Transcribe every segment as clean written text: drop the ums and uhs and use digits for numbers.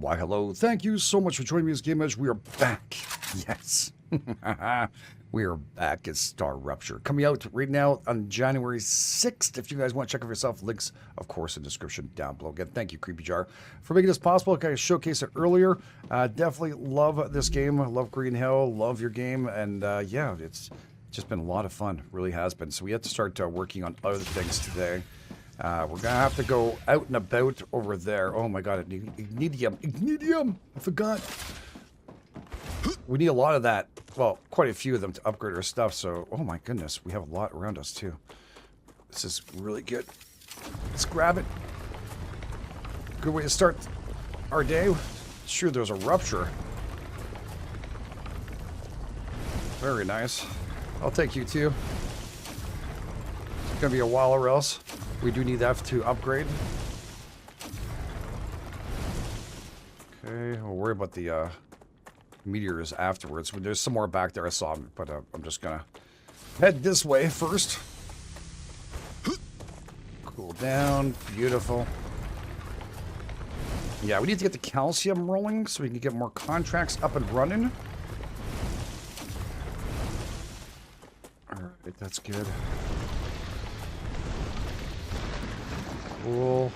Why, hello. Thank you so much for joining me as GameEdged. We are back. Yes. We are back at StarRupture. Coming out right now on January 6th. If you guys want to check it for yourself, links, of course, in the description down below. Again, thank you, Creepy Jar, for making this possible. I showcased it earlier. Definitely love this game. Love Green Hill. Love your game. And yeah, it's just been a lot of fun. Really has been. So we have to start working on other things today. We're going to have to go out and about over there. Oh my god, Ignidium. Ignidium! I forgot. We need a lot of that. Well, quite a few of them to upgrade our stuff, so... Oh my goodness, we have a lot around us too. This is really good. Let's grab it. Good way to start our day. Sure, there's a rupture. Very nice. I'll take you too. It's going to be a while or else. We do need that to upgrade. Okay, we'll worry about the meteors afterwards. There's some more back there I saw, but I'm just gonna head this way first. Cool down, beautiful. Yeah, we need to get the calcium rolling so we can get more contracts up and running. Alright, that's good. Cool.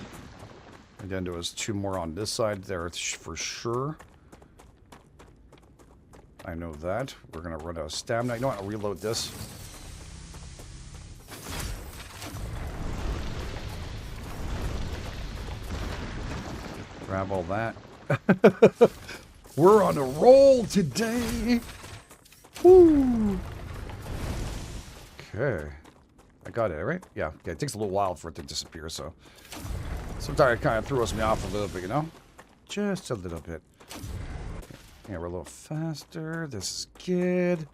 Again, there was two more on this side there for sure. I know that. We're going to run out of stamina. You know what? I'll reload this. Grab all that. We're on a roll today. Woo! Okay. I got it, right? Yeah. Okay. It takes a little while for it to disappear, so... Sometimes it kind of throws me off a little bit, you know? Just a little bit. Yeah, we're a little faster. This is good.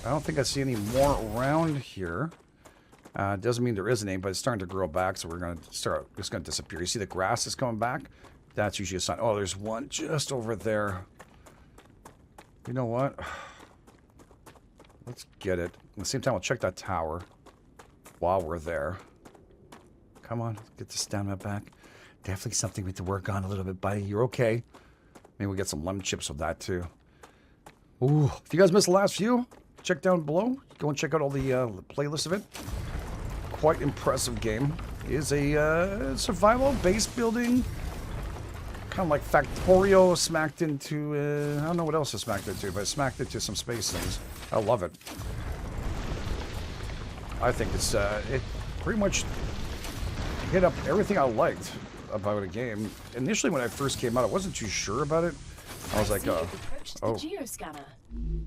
I don't think I see any more around here. Doesn't mean there isn't any, but it's starting to grow back, so we're going to start... It's going to disappear. You see the grass is coming back? That's usually a sign. Oh, there's one just over there. You know what? Let's get it. At the same time, we'll check that tower while we're there. Come on, get the stamina back. Definitely something we have to work on a little bit, buddy. You're okay. Maybe we'll get some lemon chips with that, too. Ooh, if you guys missed the last few, check down below. Go and check out all the playlist of it. Quite impressive game. It is a survival, base building. Kind of like Factorio smacked into... I don't know what else it smacked into, but it smacked into some space things. I love it. I think it's... it pretty much... hit up everything I liked about a game. Initially, when I first came out, I wasn't too sure about it. I was like, oh. Geoscanner.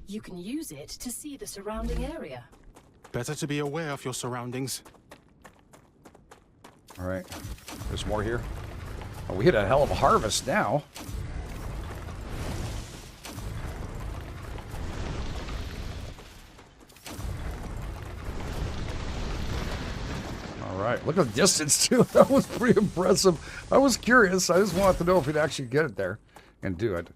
You can use it to see the surrounding area. Better to be aware of your surroundings. All right. There's more here. Oh, we hit a hell of a harvest now. Alright, look at the distance too. That was pretty impressive. I was curious. I just wanted to know if we'd actually get it there and do it.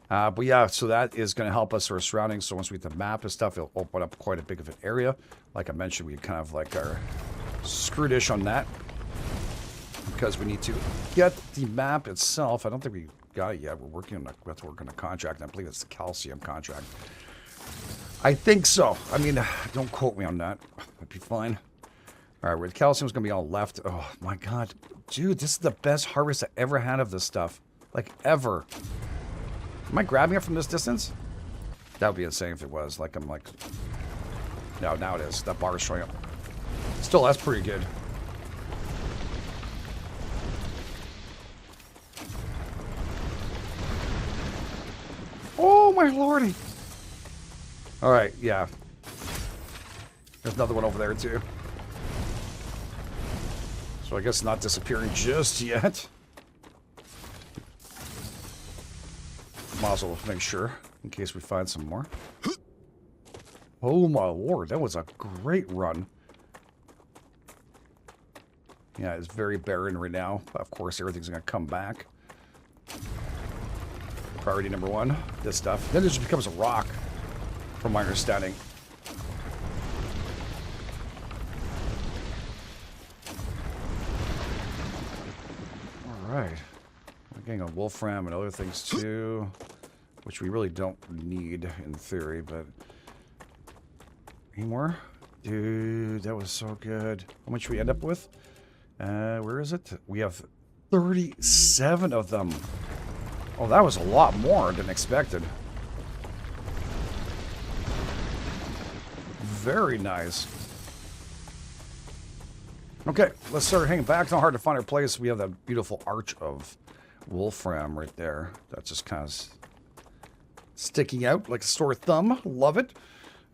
But yeah, so that is going to help us our surroundings. So once we get the map and stuff, it'll open up quite a big of an area. Like I mentioned, we kind of like are screwed-ish on that. Because we need to get the map itself. I don't think we got it yet. We're working on we have to work on a contract. And I believe it's the calcium contract. I think so. I mean, don't quote me on that. That'd be fine. All right, where the calcium's going to be all left. Oh, my God. Dude, this is the best harvest I ever had of this stuff. Like, ever. Am I grabbing it from this distance? That would be insane if it was. Like, I'm like... No, now it is. That bar is showing up. Still, that's pretty good. Oh, my lordy. All right, yeah. There's another one over there, too. So I guess not disappearing just yet. Might as well make sure, in case we find some more. Oh my lord, that was a great run. Yeah, it's very barren right now. Of course, everything's going to come back. Priority number one, this stuff. Then it just becomes a rock, from my understanding. All right. I'm getting a wolfram and other things too, which we really don't need in theory, but... Any more? Dude, that was so good. How much we end up with? Where is it? We have 37 of them. Oh, that was a lot more than expected. Very nice. Okay, let's start hanging back. It's not hard to find our place. We have that beautiful arch of wolfram right there. That's just kind of sticking out like a sore thumb. Love it.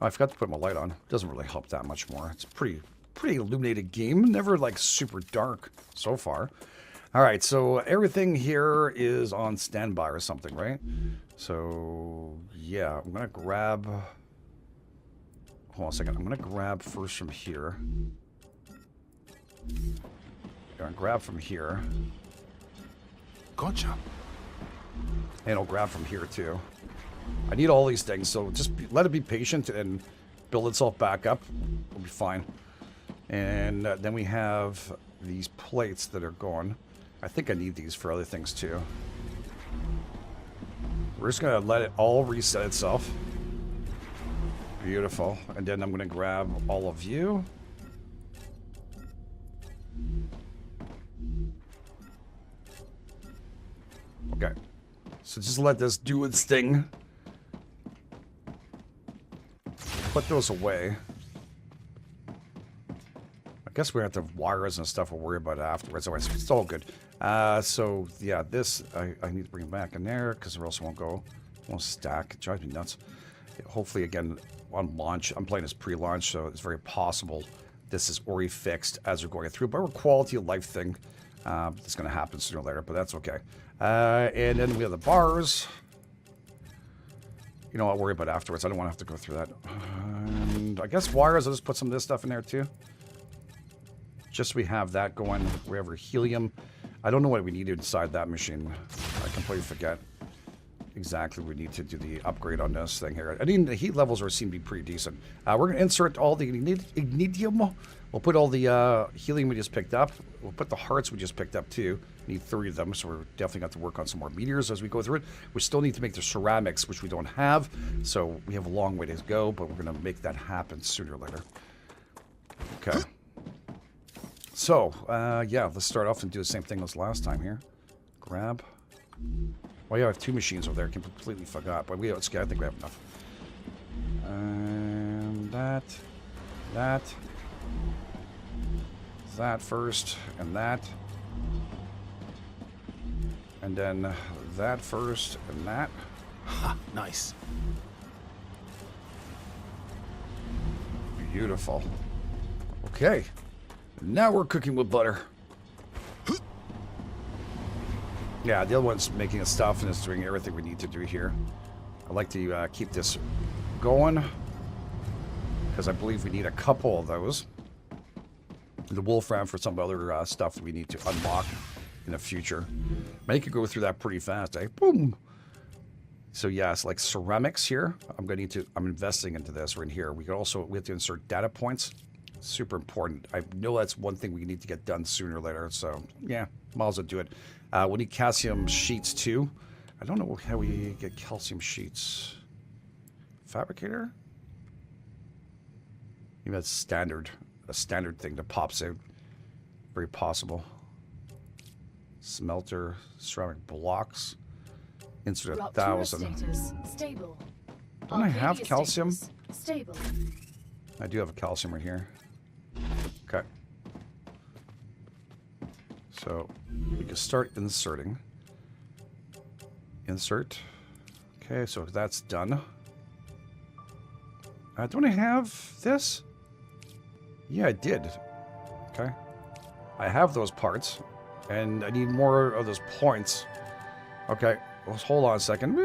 Oh, I forgot to put my light on. Doesn't really help that much more. It's a pretty illuminated game. Never like super dark so far. All right, so everything here is on standby or something, right? So yeah, I'm gonna grab. Hold on a second. I'm gonna grab first from here. I'm gonna grab from here. Gotcha. And I'll grab from here too. I need all these things, so just let it be patient and build itself back up. We'll be fine. And then we have these plates that are going. I think I need these for other things too. We're just gonna let it all reset itself. Beautiful. And then I'm gonna grab all of you. Okay. So just let this do its thing. Put those away. I guess we have to have wires and stuff we'll worry about afterwards. Anyway, it's all good. So yeah, this I need to bring it back in there because or else it won't stack. It drives me nuts. Hopefully again on launch, I'm playing this pre-launch, so it's very possible this is already fixed as we're going through. But we're a quality of life thing. It's going to happen sooner or later, but that's okay. And then we have the bars. You know, I'll worry about afterwards. I don't want to have to go through that. And I guess wires, I'll just put some of this stuff in there too. Just so we have that going wherever. Helium. I don't know what we need inside that machine. I completely forget exactly what we need to do the upgrade on this thing here. I mean, the heat levels seem to be pretty decent. We're going to insert all the ignitium. We'll put all the helium we just picked up. We'll put the hearts we just picked up too. Need 3 of them, so we're definitely got to work on some more meteors as we go through it. We still need to make the ceramics, which we don't have, so we have a long way to go, but we're going to make that happen sooner or later. Okay. So, yeah, let's start off and do the same thing as last time here. Grab. Well, yeah, I have 2 machines over there. I completely forgot, but it's okay. I think we have enough. And that first, and that. And then that first, and that. Ha, nice. Beautiful. Okay. Now we're cooking with butter. Yeah, the other one's making the stuff and it's doing everything we need to do here. I like to keep this going because I believe we need a couple of those. The wolfram for some other stuff we need to unlock in the future. Make it go through that pretty fast, eh? Boom! So yes, like ceramics here. I'm investing into this right here. We have to insert data points. Super important. I know that's one thing we need to get done sooner or later. So yeah, might as well do it. We need calcium sheets too. I don't know how we get calcium sheets. Fabricator? Maybe that's standard. A standard thing that pops out. Very possible. Smelter, ceramic blocks. Insert 1,000. Stable. Don't I have calcium? Stable. I do have a calcium right here. Okay. So we can start inserting. Insert. Okay, so that's done. Don't I have this? Yeah, I did. Okay. I have those parts. And I need more of those points. Okay. Let's hold on a second.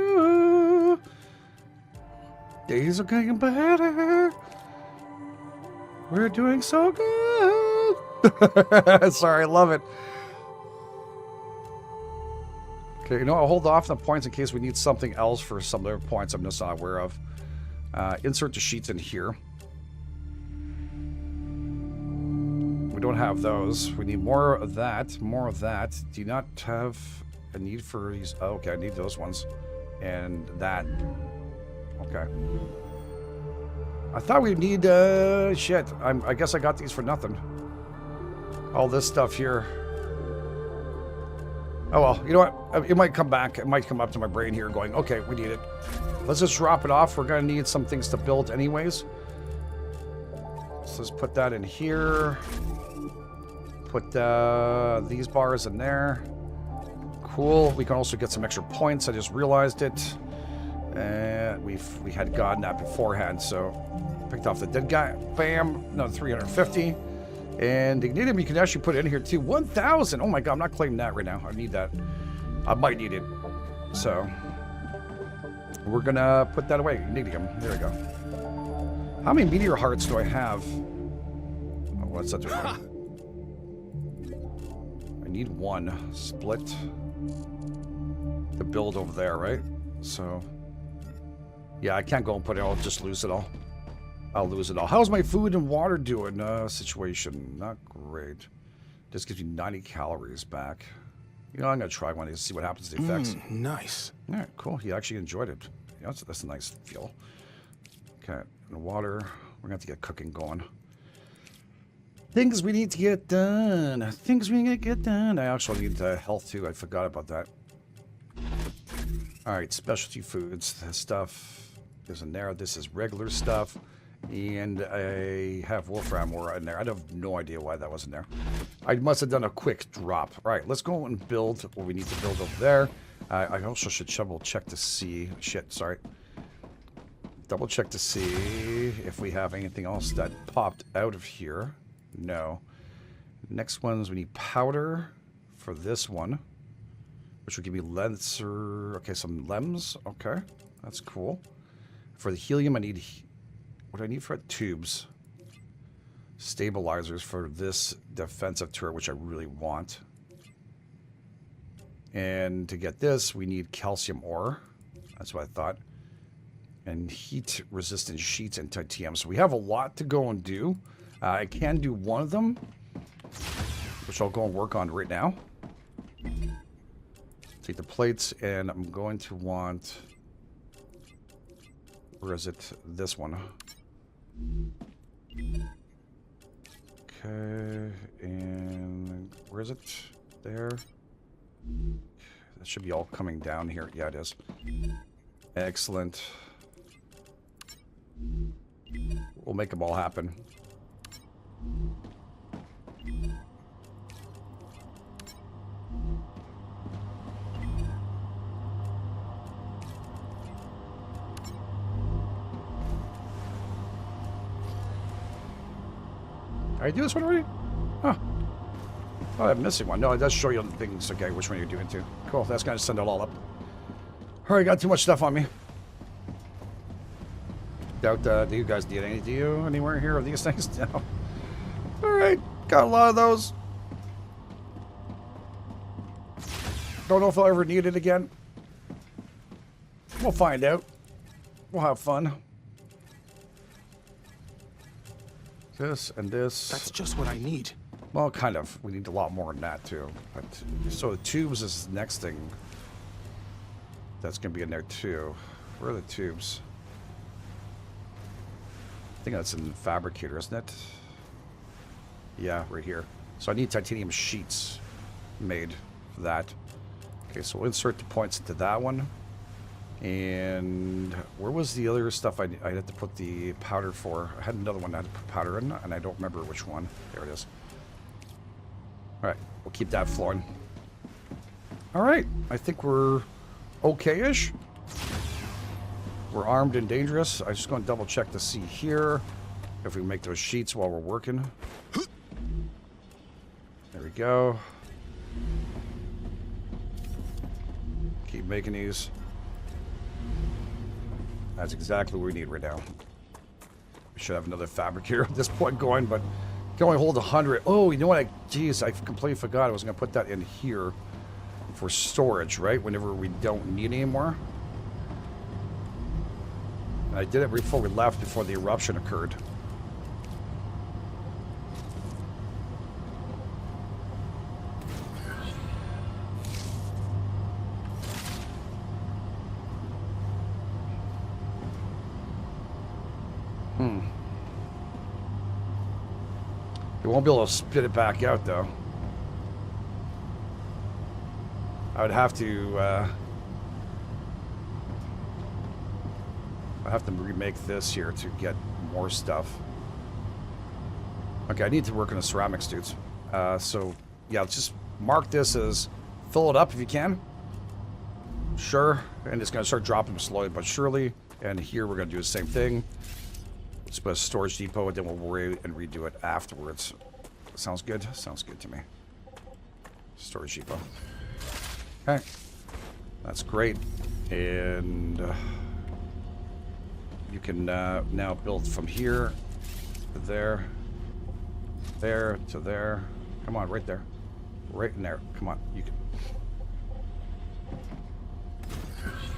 Days are getting better. We're doing so good. Sorry, I love it. Okay, you know, I'll hold off on the points in case we need something else for some other points I'm just not aware of. Insert the sheets in here. We don't have those. We need more of that. More of that. Do you not have a need for these. Oh, okay, I need those ones. And that. Okay. I thought we'd need, shit. I guess I got these for nothing. All this stuff here. Oh, well, you know what? It might come back. It might come up to my brain here going, okay, we need it. Let's just drop it off. We're going to need some things to build anyways. So let's put that in here. Put these bars in there. Cool. We can also get some extra points. I just realized it. And we had gotten that beforehand, so picked off the dead guy. Bam. Another 350. And Ignitum, you can actually put it in here too. 1,000. Oh my god, I'm not claiming that right now. I need that. I might need it. So we're gonna put that away. Ignitum. There we go. How many meteor hearts do I have? Oh, what's that doing? I need one split to build over there, right? So yeah, I can't go and put it. I'll just lose it all. I'll lose it all. How's my food and water doing? Situation not great. Just gives you 90 calories back. You know, I'm gonna try one of these, see what happens to the effects. Nice. All right, cool. He actually enjoyed it. Yeah, that's a nice feel. Okay, and water. We're gonna have to get cooking going. Things we need to get done. Things we need to get done. I actually need health too. I forgot about that. All right, specialty foods. This stuff is in there. This is regular stuff. And I have wolfram ore in there. I have no idea why that wasn't there. I must have done a quick drop. All right, let's go and build what we need to build over there. I also should double check to see. Shit, sorry. Double check to see if we have anything else that popped out of here. No. Next ones, we need powder for this one, which will give me lesser. Okay, some lems. Okay, that's cool. For the helium, I need. What do I need for it? Tubes. Stabilizers for this defensive turret, which I really want. And to get this, we need calcium ore. That's what I thought. And heat-resistant sheets and titanium. So we have a lot to go and do. I can do one of them, which I'll go and work on right now. Take the plates, and I'm going to want... Where is it? This one. Okay, and where is it? There. That should be all coming down here. Yeah, it is. Excellent. We'll make them all happen. Did I do this one already? Huh. Oh, I'm missing one. No, it does show you the things, okay, which one you're doing too. Cool, that's gonna send it all up. Alright, got too much stuff on me. Doubt, do you guys need any, do you anywhere here of these things? No. Alright, got a lot of those. Don't know if I'll ever need it again. We'll find out. We'll have fun. This and this. That's just what I need. Well, kind of. We need a lot more than that, too. But, so the tubes is the next thing. That's going to be in there, too. Where are the tubes? I think that's in the fabricator, isn't it? Yeah, right here. So I need titanium sheets made for that. Okay, so we'll insert the points into that one. And where was the other stuff I had to put the powder for? I had another one I had to put powder in, and I don't remember which one. There it is. All right, we'll keep that flowing. All right, I think we're okay-ish. We're armed and dangerous. I'm just going to double check to see here if we make those sheets while we're working. There we go. Keep making these. That's exactly what we need right now. We should have another fabricator at this point going, but can only hold 100. Oh, you know what? Geez, I completely forgot. I was going to put that in here for storage, right? Whenever we don't need anymore. I did it before we left, before the eruption occurred. You won't be able to spit it back out, though. I would have to, I have to remake this here to get more stuff. Okay, I need to work on the ceramics, dudes. So, yeah, let's just mark this as fill it up if you can. Sure. And it's going to start dropping slowly but surely. And here we're going to do the same thing. Let's put a storage depot, and then we'll worry and redo it afterwards. Sounds good? Sounds good to me. Storage depot. Okay. That's great. And you can now build from here to there. There to there. Come on, right there. Right in there. Come on. You can.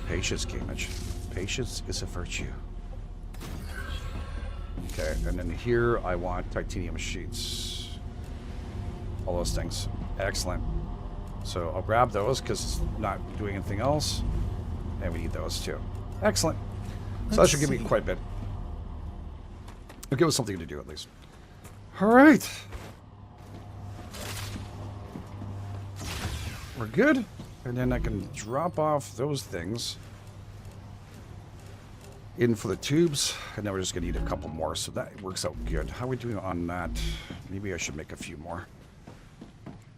Patience, GameEdged. Patience is a virtue. Okay, and then here I want titanium sheets. All those things. Excellent. So I'll grab those because it's not doing anything else. And we need those too. Excellent. So that should give me quite a bit. It'll give us something to do at least. All right. We're good. And then I can drop off those things in for the tubes. And then we're just going to need a couple more. So that works out good. How are we doing on that? Maybe I should make a few more.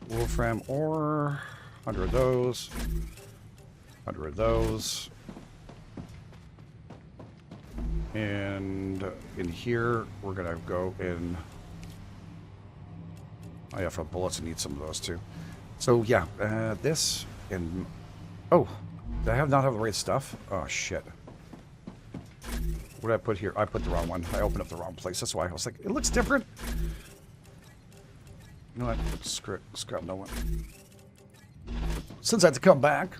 Wolfram ore. 100 of those. 100 of those. And in here, we're going to go in. Oh, yeah, for bullets, I need some of those too. So, yeah, this and. Oh, did I not have the right stuff? Oh, shit. What did I put here? I put the wrong one. I opened up the wrong place. That's why I was like, it looks different. You know what? Scrap that one. Since I had to come back.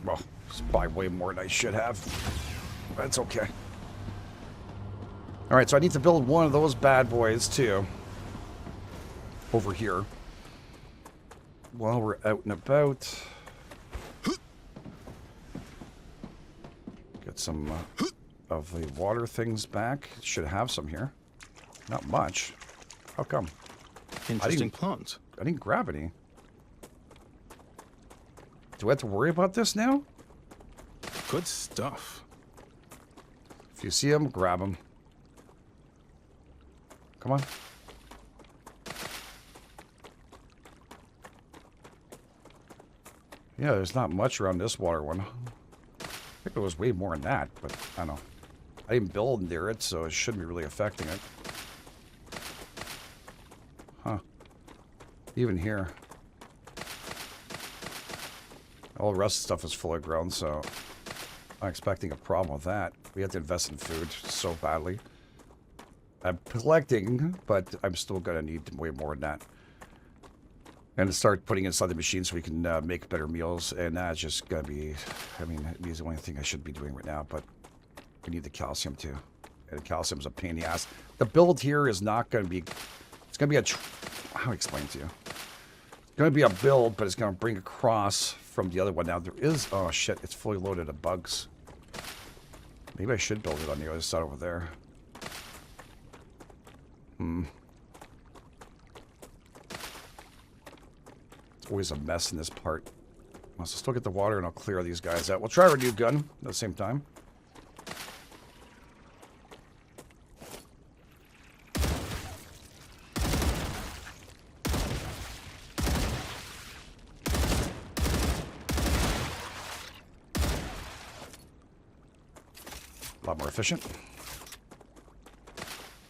Well, it's probably way more than I should have. That's okay. Alright, so I need to build one of those bad boys, too. Over here. While we're out and about. Get some of the water things back. Should have some here. Not much. How come? Interesting plant. I didn't grab any. Do I have to worry about this now? Good stuff. If you see them, grab them. Come on. Yeah, there's not much around this water one. I think there was way more than that, but I don't know. I didn't build near it, so it shouldn't be really affecting it. Huh. Even here. All the rest of the stuff is fully grown, so I'm not expecting a problem with that. We have to invest in food so badly. I'm collecting, but I'm still going to need way more than that. And to start putting inside the machine so we can make better meals. And that's just going to be, I mean, it's the only thing I should be doing right now. But we need the calcium too. And the calcium's a pain in the ass. The build here is not going to be, it's going to be how do I explain it to you? It's going to be a build, but it's going to bring across from the other one. Now there is, oh shit, it's fully loaded of bugs. Maybe I should build it on the other side over there. It's always a mess in this part. Let's still get the water and I'll clear these guys out. We'll try our new gun at the same time. A lot more efficient.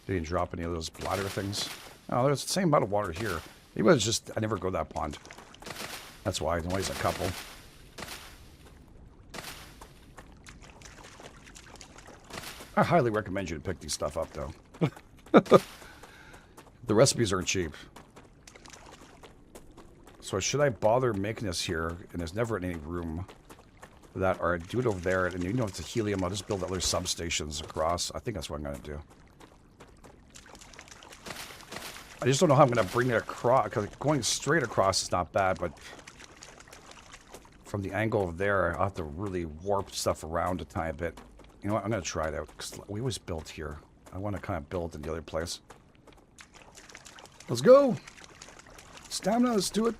Didn't drop any of those bladder things. Oh, there's the same amount of water here. Maybe it's just, I never go to that pond. That's why, there's always a couple. I highly recommend you to pick these stuff up, though. The recipes aren't cheap. So should I bother making this here? And there's never any room for that. Or I'd do it over there. And you know, if it's a helium, I'll just build other substations across. I think that's what I'm going to do. I just don't know how I'm going to bring it across, because going straight across is not bad, but from the angle of there, I'll have to really warp stuff around a tiny bit. You know what? I'm going to try it out, because we always built here. I want to kind of build in the other place. Let's go! Stamina, let's do it.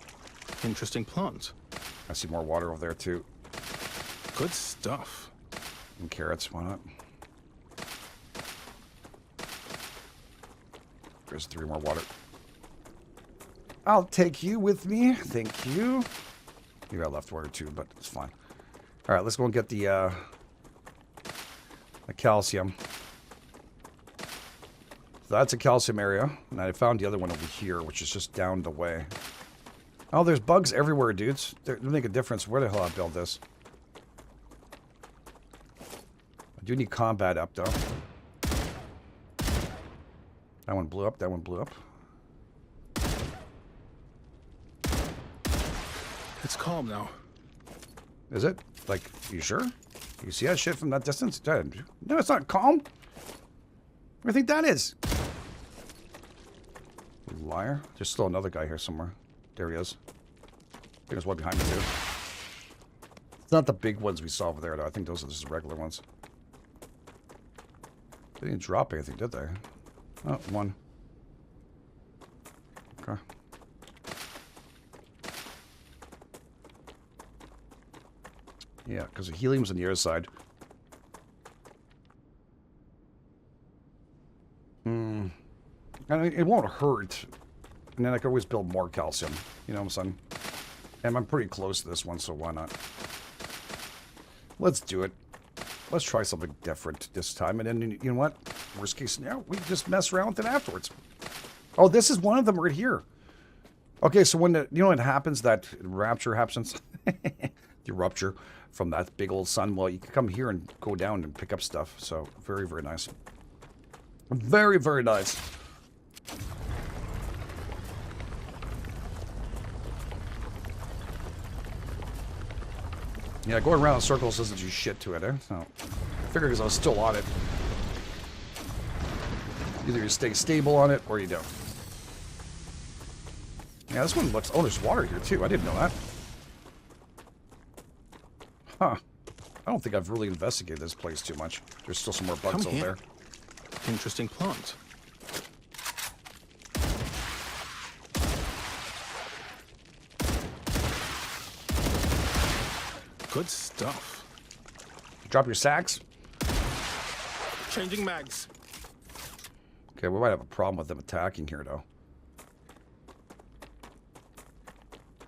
Interesting plant. I see more water over there, too. Good stuff. And carrots, why not? There's 3 more water. I'll take you with me. Thank you. You got left water too, but it's fine. All right, let's go and get the calcium. So that's a calcium area, and I found the other one over here, which is just down the way. Oh, there's bugs everywhere, dudes. They make a difference where the hell I build this. I do need combat up, though. That one blew up. That one blew up. It's calm now. Is it? Like, you sure? You see that shit from that distance? No, it's not calm. What do you think that is? You liar. There's still another guy here somewhere. There he is. I think there's one behind me, too. It's not the big ones we saw over there, though. I think those are just regular ones. They didn't drop anything, did they? Oh, one. Okay. Yeah, because the helium's on the other side. I mean, it won't hurt. And then I can always build more calcium. You know what I'm saying? And I'm pretty close to this one, so why not? Let's do it. Let's try something different this time. And then, you know what? Worst case scenario, we just mess around with it afterwards. Oh, this is one of them right here. Okay, so when you know what happens, that rapture happens? The rupture from that big old sun. Well, you can come here and go down and pick up stuff. So, very, very nice. Very, very nice. Yeah, going around in circles doesn't do shit to it, eh? So, I figured because I was still on it. Either you stay stable on it, or you don't. Yeah, this one looks... Oh, there's water here, too. I didn't know that. Huh. I don't think I've really investigated this place too much. There's still some more bugs over there. Interesting plant. Good stuff. Drop your sacks. Changing mags. Okay, we might have a problem with them attacking here, though.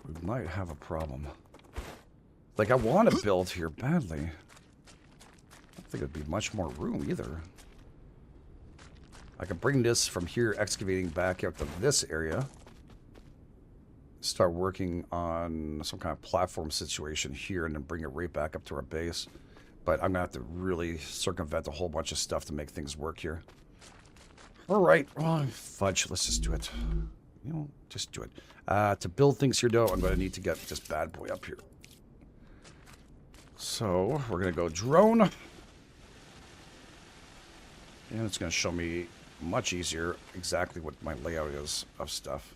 We might have a problem. Like, I want to build here badly. I don't think it'd be much more room, either. I could bring this from here, excavating back out to this area. Start working on some kind of platform situation here, and then bring it right back up to our base. But I'm going to have to really circumvent a whole bunch of stuff to make things work here. All right. Oh, fudge. Let's just do it. You know, just do it. To build things here, though, I'm going to need to get this bad boy up here. So, we're going to go drone. And it's going to show me much easier exactly what my layout is of stuff.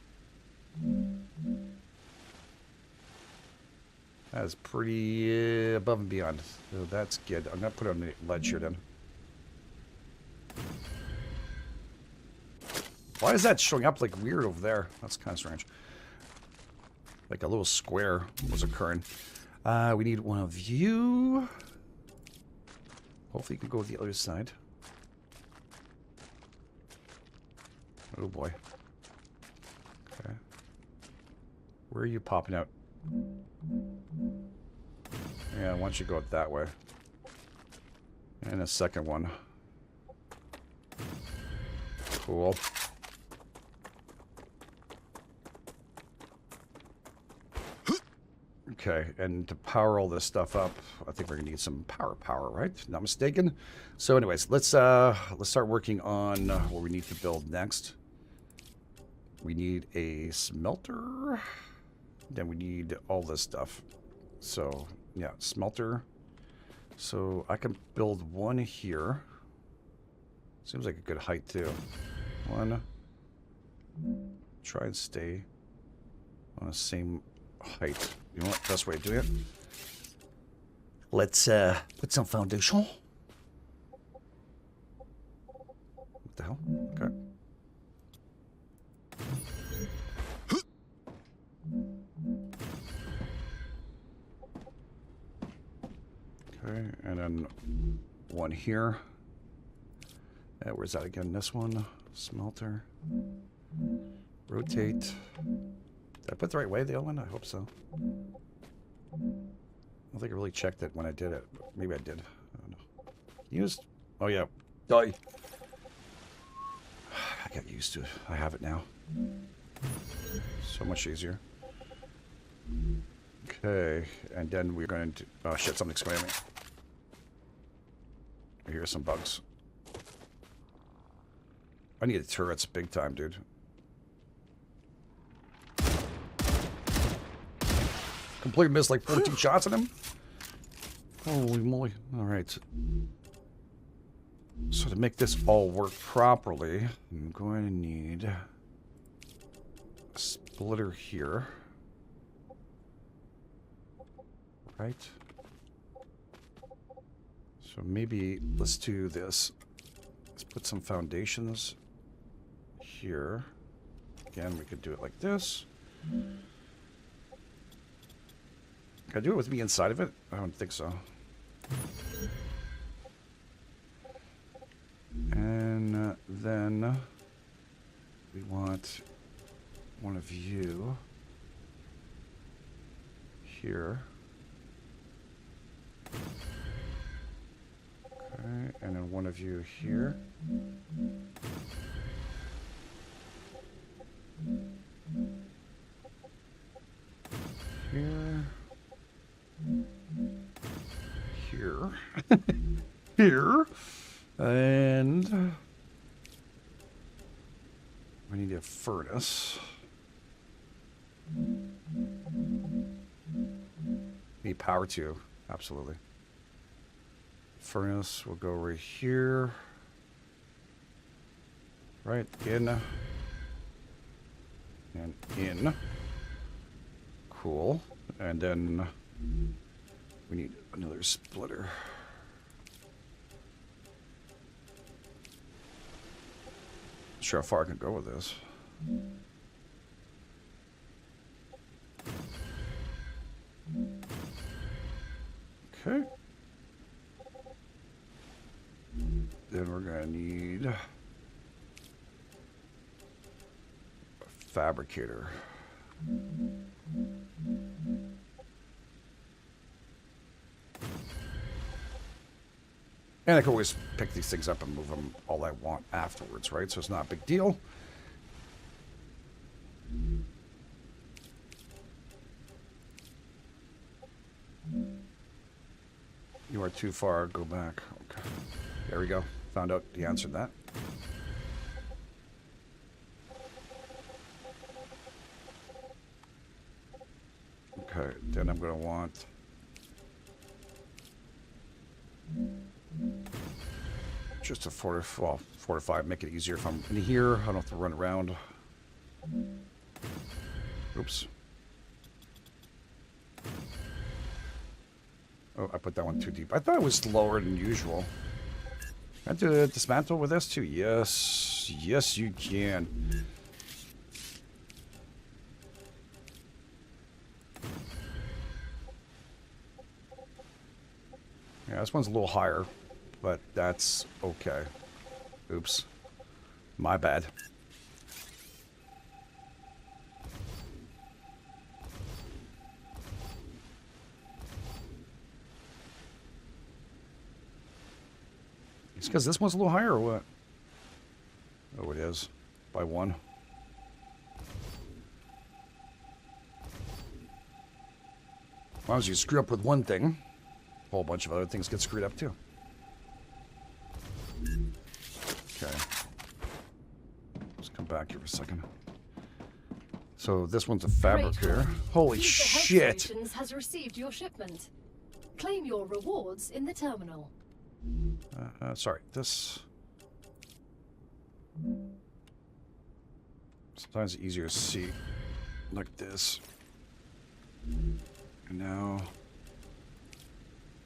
That's pretty above and beyond. So that's good. I'm going to put it on the ledge here then. Why is that showing up like weird over there? That's kind of strange. Like a little square was occurring. We need one of you. Hopefully you can go to the other side. Oh boy. Okay. Where are you popping out? Yeah, why don't you go that way? And a second one. Cool. Okay, and to power all this stuff up, I think we're gonna need some power, right? Not mistaken. So, anyways, let's start working on what we need to build next. We need a smelter. Then we need all this stuff. So, yeah, smelter. So I can build one here. Seems like a good height too. One. Try and stay on the same height. You know what? Best way of doing it. Let's put some foundation. What the hell? Okay. Okay, and then one here. Where's that again? This one. Smelter. Rotate. Did I put the right way, the other one? I hope so. I don't think I really checked it when I did it. Maybe I did. I don't know. Used. Oh, yeah. Die. I got used to it. I have it now. So much easier. Okay, and then we're going to... Oh, shit, something's coming at me. I hear some bugs. I need turrets big time, dude. Completely missed like 14 shots at him. Holy moly. Alright. So to make this all work properly, I'm going to need a splitter here. Right. So maybe let's do this. Let's put some foundations here. Again, we could do it like this. Can I do it with me inside of it? I don't think so. And then we want one of you here. Okay, and then one of you here. Here. Here. Here. And we need a furnace. Need power too, absolutely. Furnace will go right here. Right in. And in. Cool. And then we need another splitter. Not sure how far I can go with this. Okay. Then we're going to need a fabricator. And I can always pick these things up and move them all I want afterwards, right? So it's not a big deal. You are too far. Go back. Okay. There we go. Found out the answer to that. Okay, then I'm going to want just a fortify, make it easier if I'm in here. I don't have to run around. Oops. Oh, I put that one too deep. I thought it was lower than usual. Can I do dismantle with this too? Yes. Yes, you can. Yeah, this one's a little higher, but that's okay. Oops. My bad. It's because this one's a little higher or what? Oh, it is. By one. As long as you screw up with one thing, a whole bunch of other things get screwed up too. Okay. Let's come back here for a second. So this one's a fabricator. Holy shit! Solutions has received your shipment. Claim your rewards in the terminal. Sorry, this... Sometimes it's easier to see like this. And now...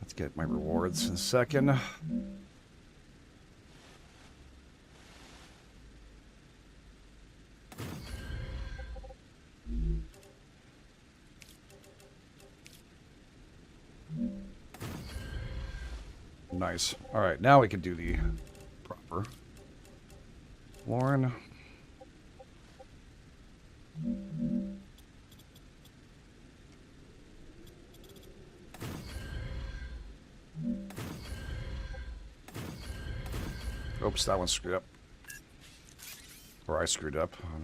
Let's get my rewards in a second. Nice. All right, now we can do the proper. Lauren. Oops, that one screwed up. Or I screwed up. I don't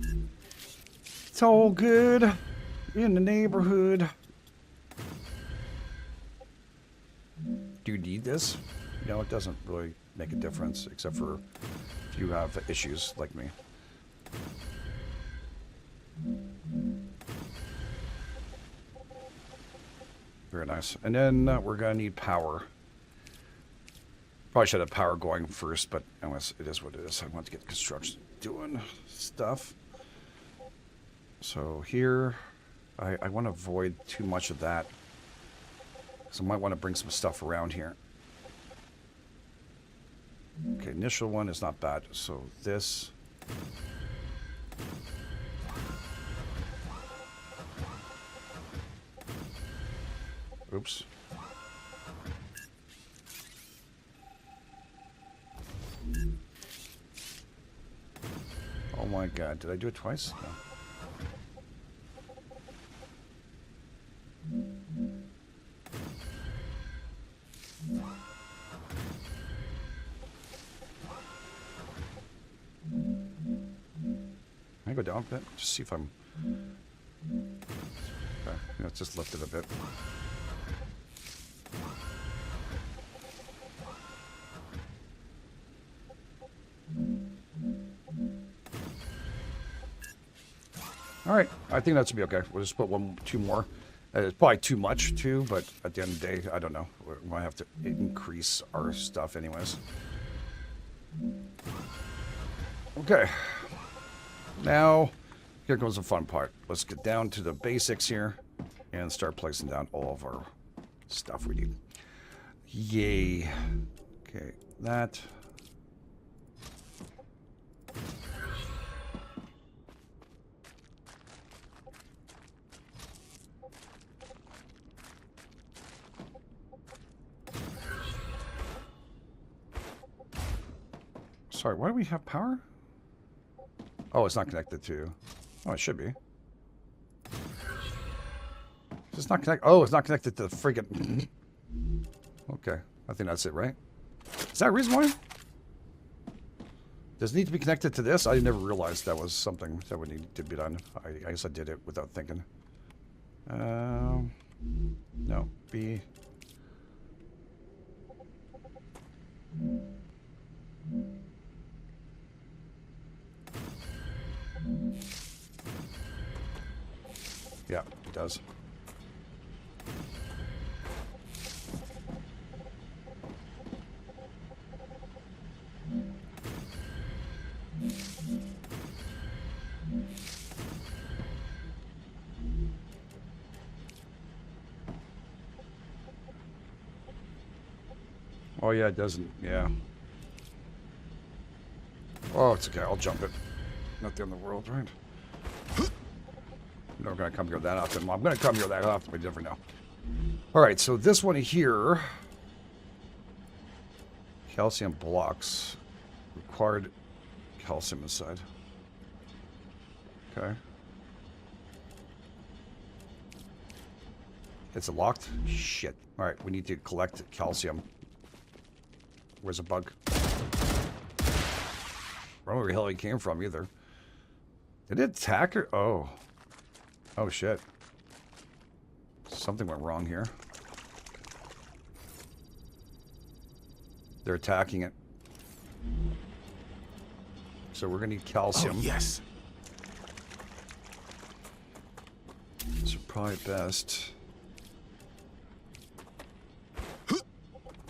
know. It's all good in the neighborhood. Do you need this? No, it doesn't really make a difference, except for if you have issues like me. Very nice. And then we're going to need power. Probably should have power going first, but anyways, it is what it is. I want to get construction doing stuff. So here, I want to avoid too much of that. So I might want to bring some stuff around here. Okay, initial one is not bad. So this... Oops. Oh my god, did I do it twice? No. Can I go down a bit? Just see if I'm... Okay, let's just lift it a bit. Alright, I think that should be okay. We'll just put two more. It's probably too much, too, but at the end of the day, I don't know. We might have to increase our stuff anyways. Okay. Now, here comes the fun part. Let's get down to the basics here and start placing down all of our stuff we need. Yay. Okay, that... Sorry, why do we have power? Oh, it's not connected to... Oh, it should be. It's not connected... Oh, it's not connected to the friggin... Okay, I think that's it, right? Is that a reason why? Does it need to be connected to this? I never realized that was something that would need to be done. I guess I did it without thinking. No, B... Yeah, it does. Oh yeah, it doesn't. Yeah. Oh, it's okay. I'll jump it. Not the end of the world, right? I'm not going to come here that often. Well, I'm going to come here that often, but you never know. Alright, so this one here... Calcium blocks. Required calcium inside. Okay. It's locked? Shit. Alright, we need to collect calcium. Where's a bug? I don't know where the hell he came from either. Did it attack her? Oh. Oh shit. Something went wrong here. They're attacking it. So we're gonna need calcium. Oh, yes. So probably best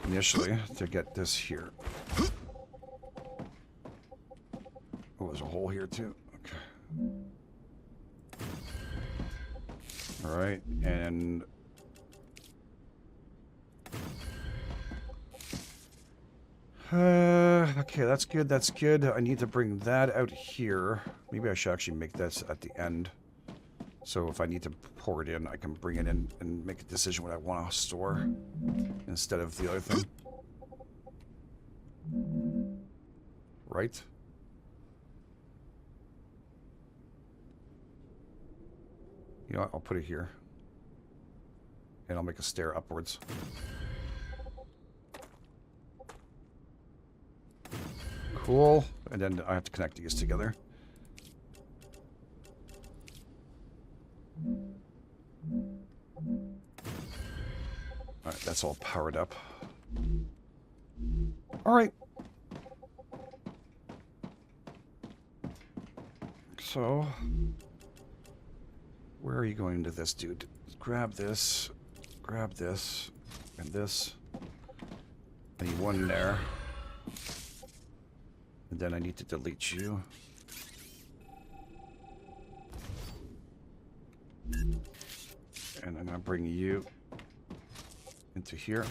initially to get this here. Oh, there's a hole here too. Okay. All right, and okay, that's good. That's good. I need to bring that out here. Maybe I should actually make this at the end. So if I need to pour it in, I can bring it in and make a decision what I want to store instead of the other thing. Right? You know what? I'll put it here. And I'll make a stair upwards. Cool. And then I have to connect these together. Alright, that's all powered up. Alright. So, where are you going into this, dude? Grab this, and this. I need one there. And then I need to delete you. And I'm gonna bring you into here.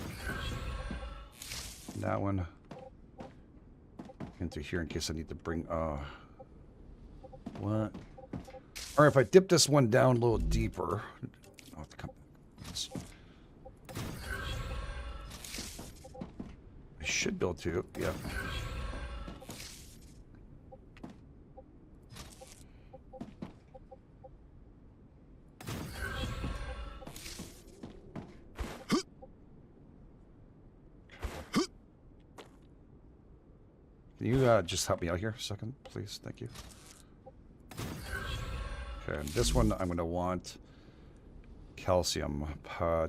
And that one into here in case I need to bring what? Or if I dip this one down a little deeper, I'll have to come back. I should be able to, yep. Can you just help me out here a second, please? Thank you. Okay, and this one I'm going to want calcium,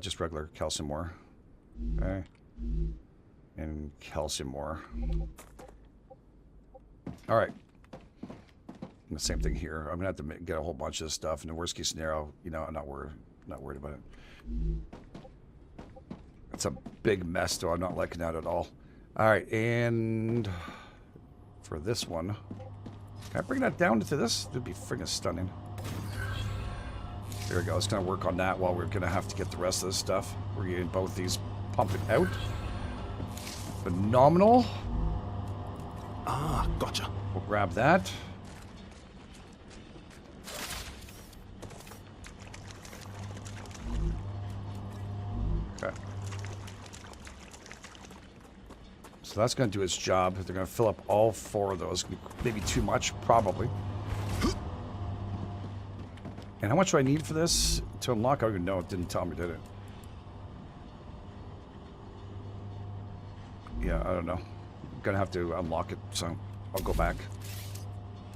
just regular calcium ore. Okay. And calcium ore. All right. And the same thing here. I'm going to have to get a whole bunch of this stuff. In the worst case scenario, you know, I'm not worried about it. It's a big mess, though. I'm not liking that at all. All right, and for this one, can I bring that down to this? It'd be friggin' stunning. There we go. It's going to work on that while we're going to have to get the rest of this stuff. We're getting both these pumping out. Phenomenal. Ah, gotcha. We'll grab that. Okay. So that's going to do its job. They're going to fill up all four of those. Maybe too much, probably. And how much do I need for this to unlock? I don't even know. It didn't tell me, did it? Yeah, I don't know. I'm going to have to unlock it, so I'll go back.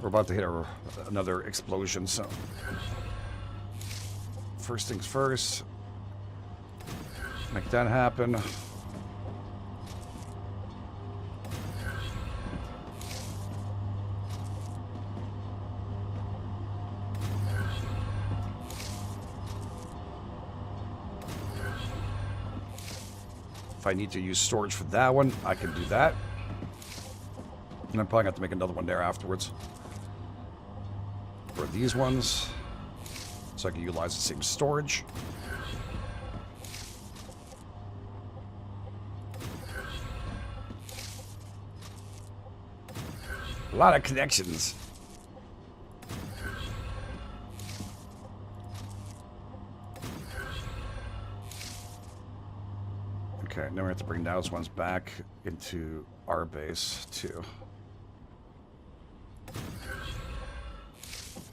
We're about to hit another explosion, so... First things first. Make that happen. If I need to use storage for that one, I can do that. And I'm probably going to have to make another one there afterwards. For these ones. So I can utilize the same storage. A lot of connections. Okay, now we have to bring those ones back into our base, too.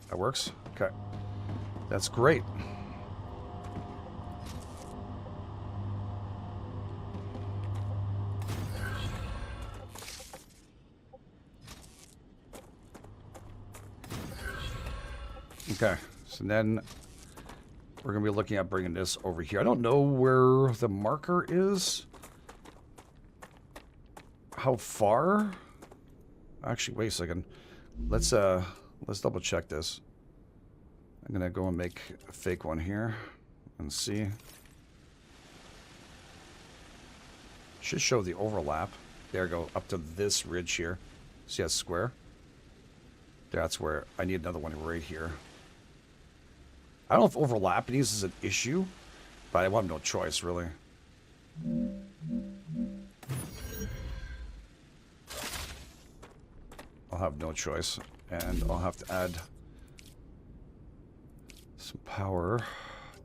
That works? Okay. That's great. Okay, so then we're going to be looking at bringing this over here. I don't know where the marker is. How far? Actually, wait a second. Let's double check this. I'm going to go and make a fake one here and see. Should show the overlap. There we go, up to this ridge here. See that square? That's where I need another one right here. I don't know if overlapping these is an issue, but I have no choice, really. I'll have no choice, and I'll have to add some power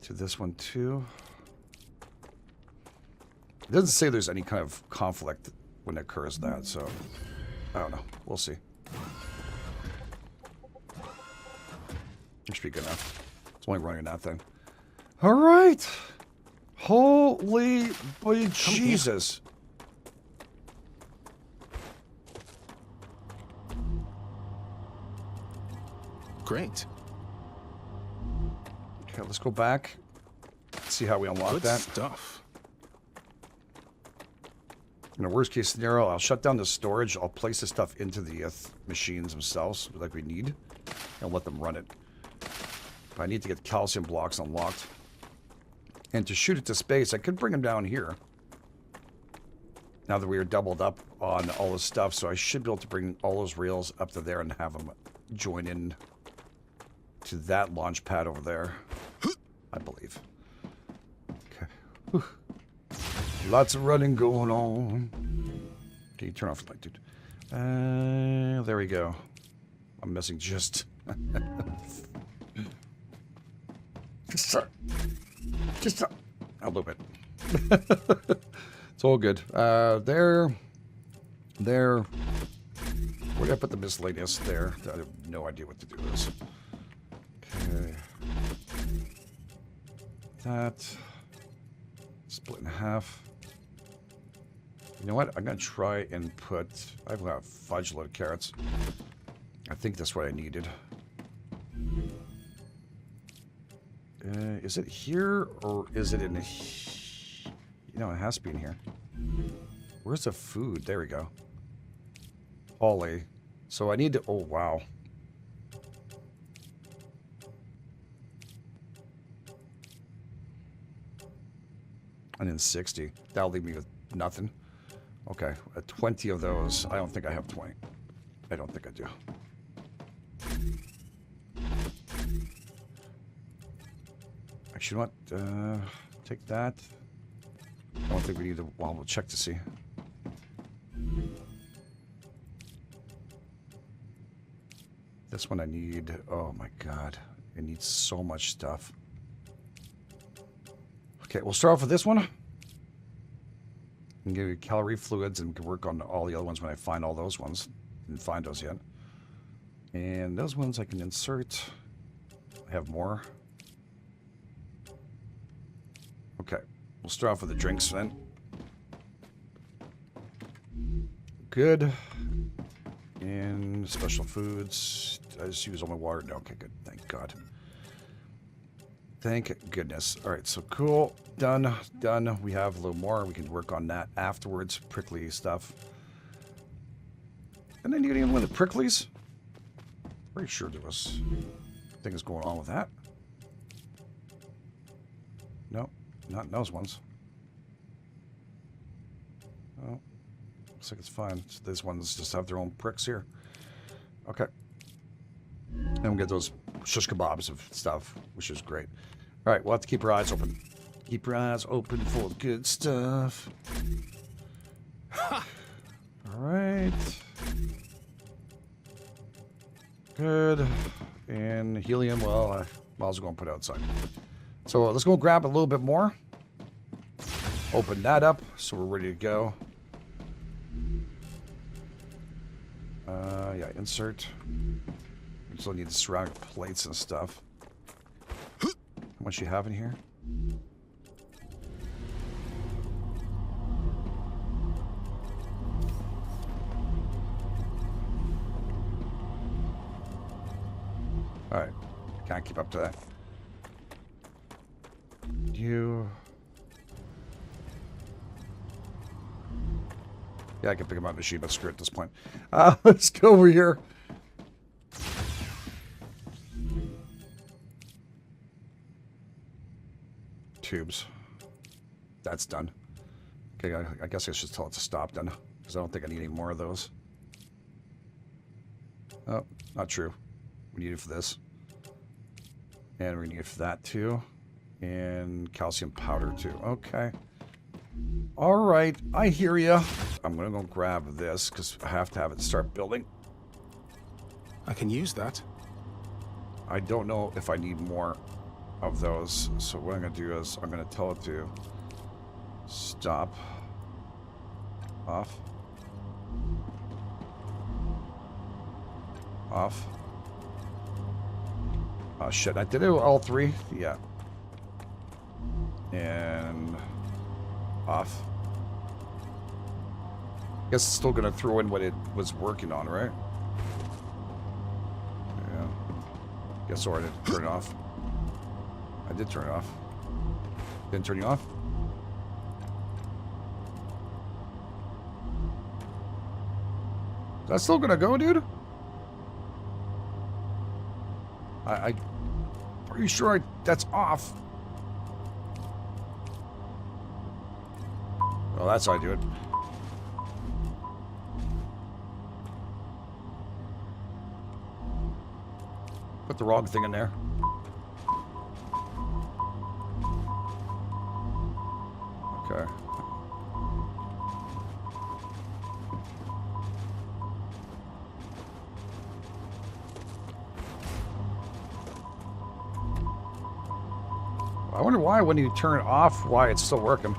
to this one too. It doesn't say there's any kind of conflict when it occurs that, so I don't know. We'll see. It should be good enough. It's only running that thing. All right. Holy boy, Jesus. Great. Okay, let's go back. See how we unlock Good that. stuff. In a worst case scenario, I'll shut down the storage. I'll place the stuff into the machines themselves, like we need, and let them run it. But I need to get calcium blocks unlocked. And to shoot it to space, I could bring them down here. Now that we are doubled up on all this stuff, so I should be able to bring all those rails up to there and have them join in to that launch pad over there. I believe. Okay. Whew. Lots of running going on. Can you turn off the light, dude? There we go. I'm missing just... just a little bit. It's all good. There. Where did I put the miscellaneous? There. I have no idea what to do with this. Okay. That. Split in half. You know what? I'm going to try and put... I've got a fudge load of carrots. I think that's what I needed. Is it here or is it in... You know, it has to be in here. Where's the food? There we go. Holly. So I need to... Oh, wow. And then 60. That'll leave me with nothing. Okay. 20 of those. I don't think I have 20. I don't think I do. Actually, you know what? Take that. I don't think we need to... Well, we'll check to see. This one I need... Oh, my God. It needs so much stuff. Okay, we'll start off with this one. And give you calorie fluids, and we can work on all the other ones when I find all those ones. Didn't find those yet. And those ones I can insert. I have more. Okay, we'll start off with the drinks then. Good. And special foods. I just use all my water. No, okay, good. Thank God. Thank goodness. All right, so cool. Done. Done. We have a little more. We can work on that afterwards. Prickly stuff. And then you get even with the pricklies. Pretty sure there was things going on with that. No, not in those ones. Oh, looks like it's fine. So these ones just have their own pricks here. Okay. And we get those shish kebabs of stuff, which is great. All right, we'll have to keep our eyes open. Keep your eyes open for the good stuff. All right. Good. And helium, well, I might as well go and put it outside. So let's go grab a little bit more. Open that up so we're ready to go. Yeah, insert. We still need the ceramic plates and stuff. How much you have in here? Alright. Can't keep up to that. You... Yeah, I can pick them up machine, but screw it at this point. Let's go over here. Tubes. That's done. Okay, I guess I should tell it to stop then, because I don't think I need any more of those. Oh, not true. We need it for this. And we need that too. And calcium powder too. Okay. All right. I hear you. I'm going to go grab this because I have to have it start building. I can use that. I don't know if I need more of those. So what I'm going to do is I'm going to tell it to stop. Off. Off. Oh shit, I did it all three? Yeah. And off. Guess it's still gonna throw in what it was working on, right? Yeah. Guess so I didn't turn it off. I did turn it off. Didn't turn you off? Is that still gonna go, dude? Are you sure that's off? Oh, that's how I do it. Put the wrong thing in there. Okay. I wonder why when you turn it off, why it's still working.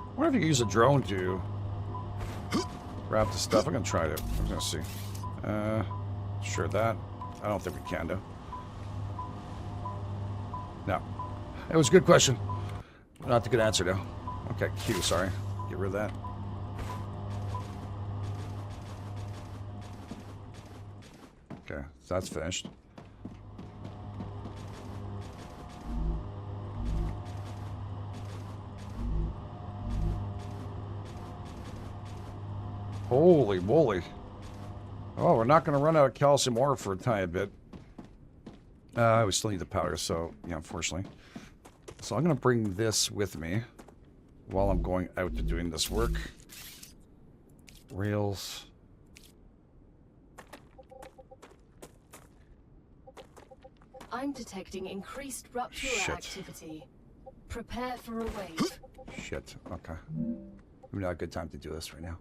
I wonder if you can use a drone to grab the stuff. I'm gonna try it. I'm gonna see. Sure that. I don't think we can do. No. It was a good question. Not the good answer though. Okay, Q, sorry. Get rid of that. Okay, so that's finished. Holy moly. Oh, we're not going to run out of calcium ore for a tiny bit. We still need the powder, so, yeah, unfortunately. So I'm going to bring this with me while I'm going out to doing this work. Rails. I'm detecting increased rupture activity. Prepare for a wave. Shit. Okay. Maybe not a good time to do this right now.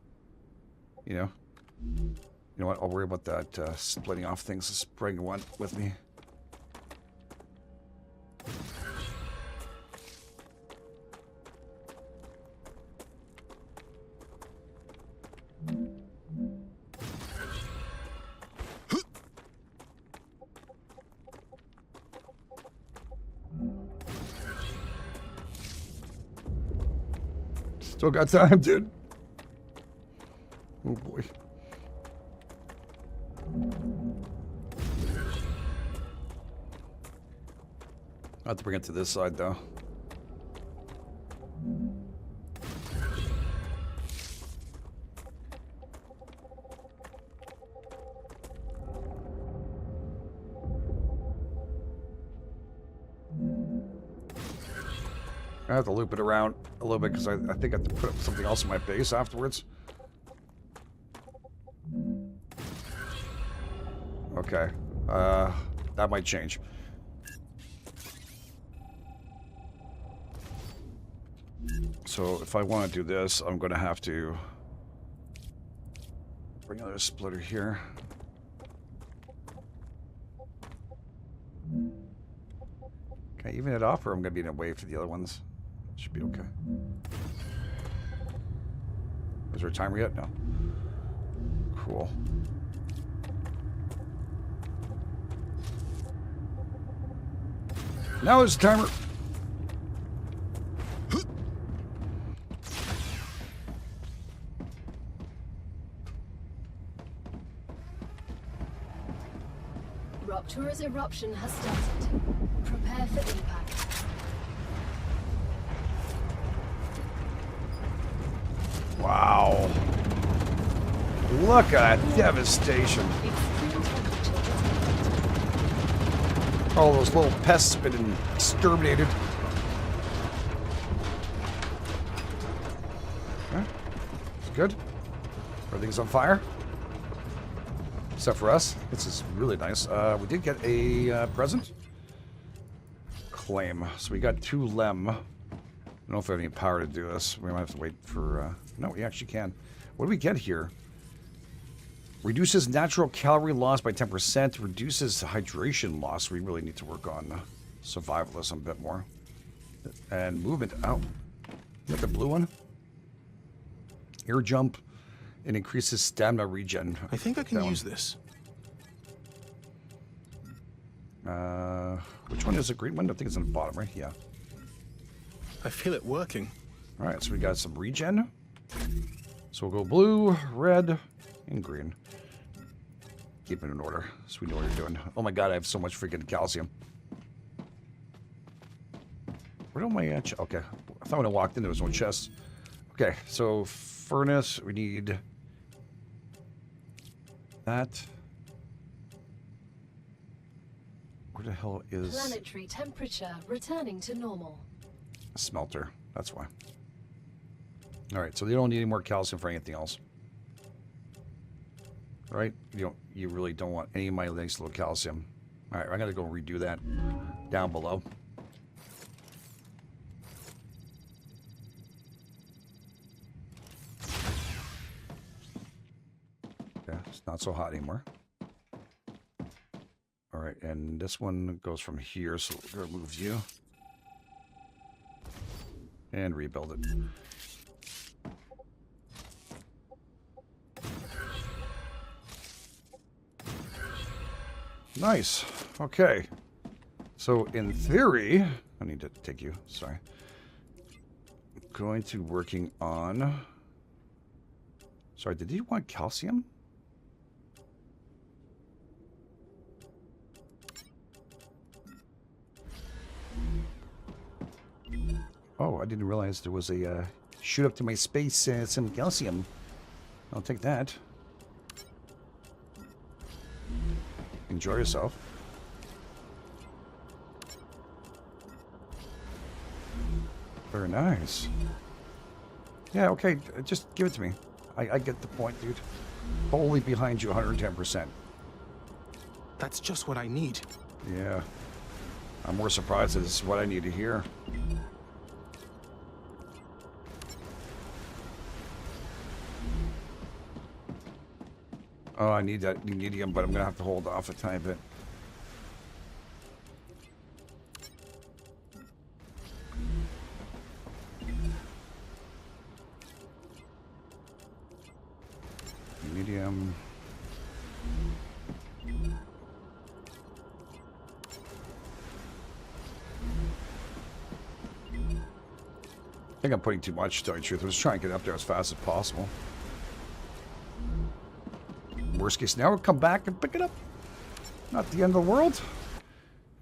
You know? You know what? I'll worry about that splitting off things. Just bring one with me. Still got time, dude. Oh boy. I have to bring it to this side though. I have to loop it around a little bit because I think I have to put up something else in my base afterwards. Okay. That might change. So if I want to do this, I'm going to have to bring another splitter here. Can I even it off, or I'm going to be in a way for the other ones? Should be okay. Is there a timer yet? No. Cool. Now there's a timer. Rupture's eruption has started. Prepare for impact. Wow. Look at that devastation. All those little pests have been exterminated. Okay. It's good. Everything's on fire. Except for us. This is really nice. We did get a present. Claim. So we got 2 lem. I don't know if I have any power to do this. We might have to wait for... no, we actually can. What do we get here? Reduces natural calorie loss by 10%. Reduces hydration loss. We really need to work on survivalism a bit more. And movement. Oh. Is that the blue one? Air jump. It increases stamina regen. I think I can use this. Which one is the green one? I think it's on the bottom, right? Yeah. I feel it working. All right, so we got some regen. So we'll go blue, red, and green. Keep it in order so we know what you're doing. Oh my god, I have so much freaking calcium. Where do my... okay. I thought when I walked in there was no chest. Okay, so furnace, we need... that. Where the hell is... Planetary temperature returning to normal. Smelter. That's why. Alright, so you don't need any more calcium for anything else. Right? You really don't want any of my nice little calcium. Alright, I'm gonna go redo that down below. Okay, it's not so hot anymore. Alright, and this one goes from here, so we're gonna move you. And rebuild it. Nice. Okay. So in theory, I need to take you. Sorry. I'm going to working on... Sorry, did you want calcium? Oh, I didn't realize there was a shoot up to my space some calcium. I'll take that. Enjoy yourself. Very nice. Yeah, okay, just give it to me. I get the point, dude. Wholly behind you 110%. That's just what I need. Yeah. I'm more surprised that this is what I need to hear. Oh, I need that medium, but I'm gonna have to hold off a tiny bit. Medium. I think I'm putting too much, to tell you the truth. I was trying to get up there as fast as possible. Worst case scenario, come back and pick it up. Not the end of the world.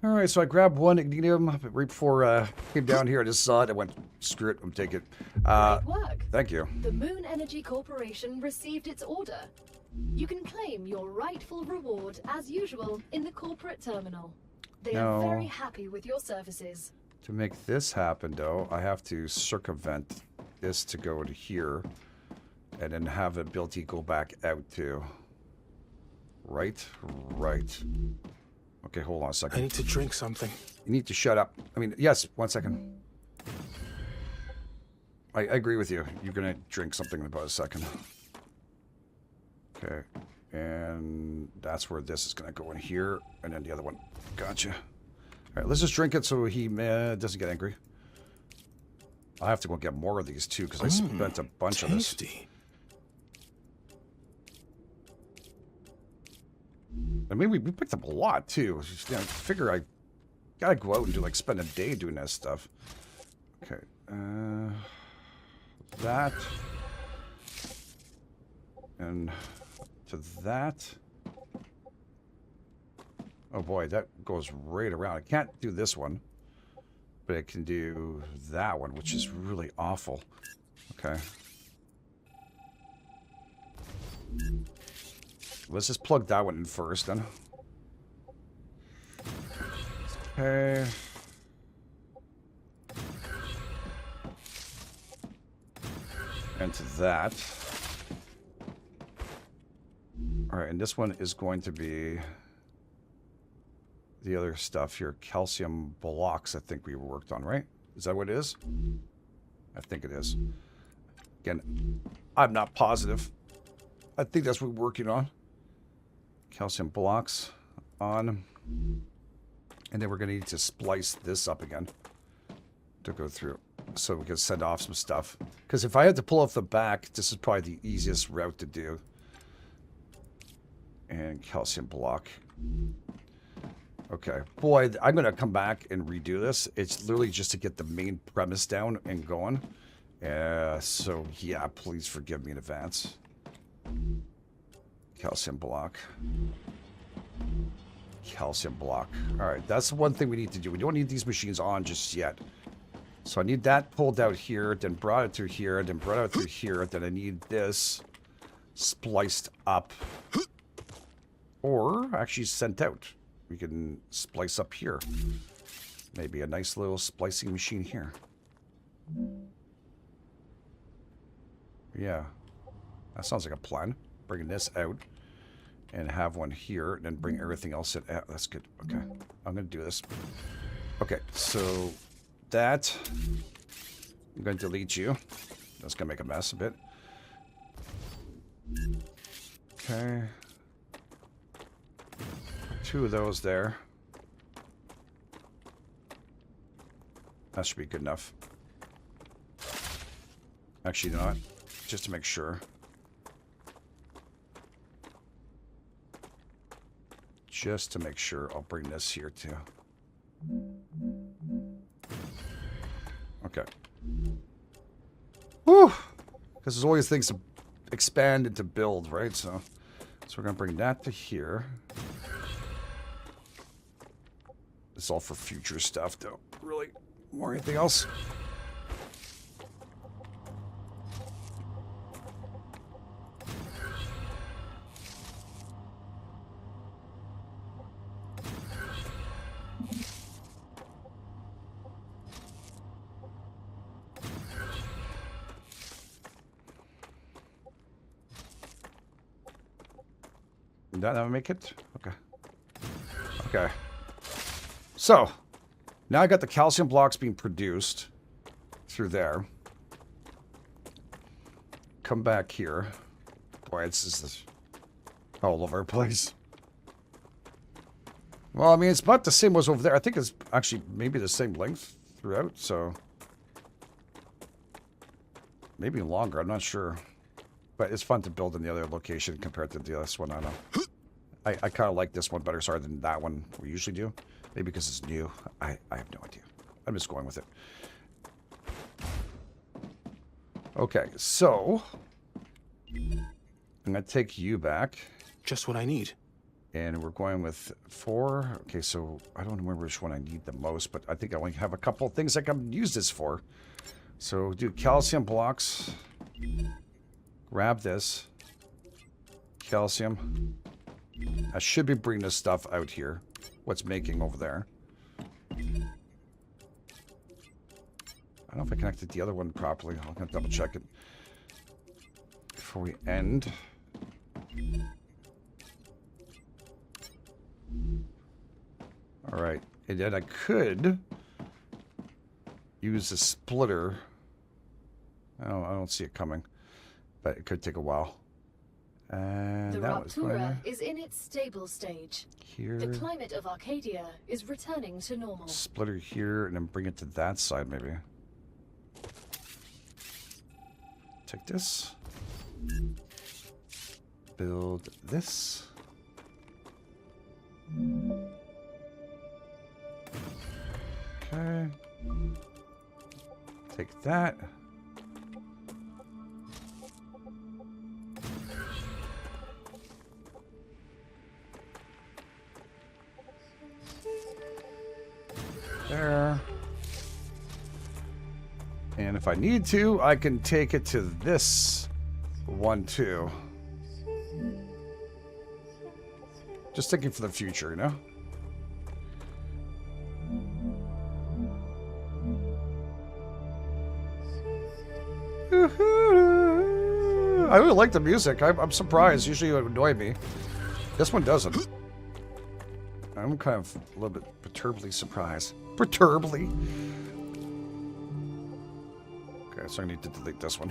All right, so I grabbed one igninium right before I came down here. I just saw it. I went, screw it, I'm taking it. Great work. Thank you. The Moon Energy Corporation received its order. You can claim your rightful reward as usual in the corporate terminal. They are very happy with your services. To make this happen, though, I have to circumvent this to go to here, and then have the ability go back out too. Right? Right. Okay, hold on a second. I need to drink something. You need to shut up. I mean, yes, 1 second. I agree with you. You're gonna drink something in about a second. Okay. And that's where this is gonna go in here, and then the other one. Gotcha. Alright, let's just drink it so he doesn't get angry. I have to go get more of these too, because I spent a bunch of this. I mean, we picked up a lot too. Just, I figure I gotta go out and do, like, spend a day doing that stuff. Okay. That. And to that. Oh boy, that goes right around. I can't do this one, but I can do that one, which is really awful. Okay. Let's just plug that one in first, then. Okay. And to that. and this one is going to be the other stuff here. Calcium blocks, I think we worked on, right? Is that what it is? I think it is. Again, I'm not positive. I think that's what we're working on. Calcium blocks on. And then we're going to need to splice this up again to go through so we can send off some stuff. Because if I had to pull off the back, this is probably the easiest route to do. And calcium block. Okay. Boy, I'm going to come back and redo this. It's literally just to get the main premise down and going. So, yeah, please forgive me in advance. Calcium block. Calcium block. Alright, that's the one thing we need to do. We don't need these machines on just yet. So I need that pulled out here, then brought it through here, then brought it through here, then I need this spliced up. Or actually sent out. We can splice up here. Maybe a nice little splicing machine here. Yeah. That sounds like a plan. Bringing this out. And have one here, and then bring everything else in. That's good. Okay. I'm going to do this. Okay, so that. I'm going to delete you. That's going to make a mess a bit. Okay. 2 of those there. That should be good enough. Actually, not. Just to make sure. Just to make sure, I'll bring this here too. Okay. Whew! Because there's always things to expand and to build, right? So we're going to bring that to here. This is all for future stuff, though. Really? More anything else? Did that make it? Okay. Okay. So, now I got the calcium blocks being produced through there. Come back here. Boy, it's just all over the place. Well, I mean, it's about the same as over there. I think it's actually maybe the same length throughout, so... maybe longer, I'm not sure. But it's fun to build in the other location compared to this one, I know. I kind of like this one better, sorry, than that one we usually do. Maybe because it's new. I have no idea. I'm just going with it. Okay, so... I'm going to take you back. Just what I need. And we're going with 4. Okay, so I don't remember which one I need the most, but I think I only have a couple of things I can use this for. So do calcium blocks. Grab this. Calcium. I should be bringing this stuff out here. What's making over there. I don't know if I connected the other one properly. I'm going to double check it before we end. Alright. And then I could use the splitter. I don't see it coming. But it could take a while. And the that was Rupture is in its stable stage. Here. The climate of Arcadia is returning to normal. Splitter here, and then bring it to that side, maybe. Take this. Build this. Okay. Take that. There. And if I need to, I can take it to this one too. Just thinking for the future, you know? I really like the music. I'm surprised. Usually it would annoy me. This one doesn't. I'm kind of a little bit perturbedly surprised. Perturbedly. Okay, so I need to delete this one.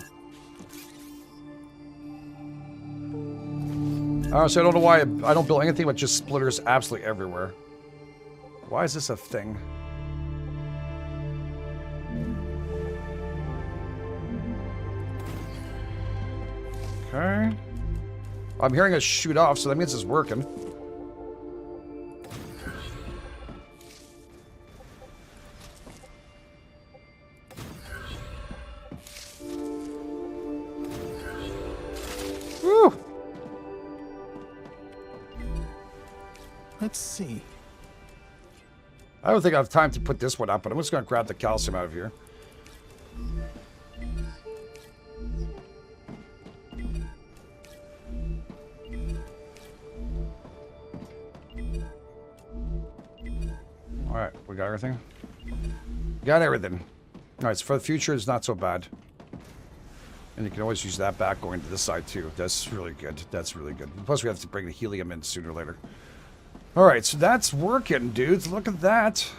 Honestly, I don't know why I don't build anything but just splitters absolutely everywhere. Why is this a thing? Okay. I'm hearing it shoot off, so that means it's working. Woo! Let's see. I don't think I have time to put this one up, but I'm just going to grab the calcium out of here. Alright, we got everything? Got everything. Alright, so for the future, it's not so bad. And you can always use that back going to this side, too. That's really good. That's really good. Plus, we have to bring the helium in sooner or later. Alright, so that's working, dudes. Look at that.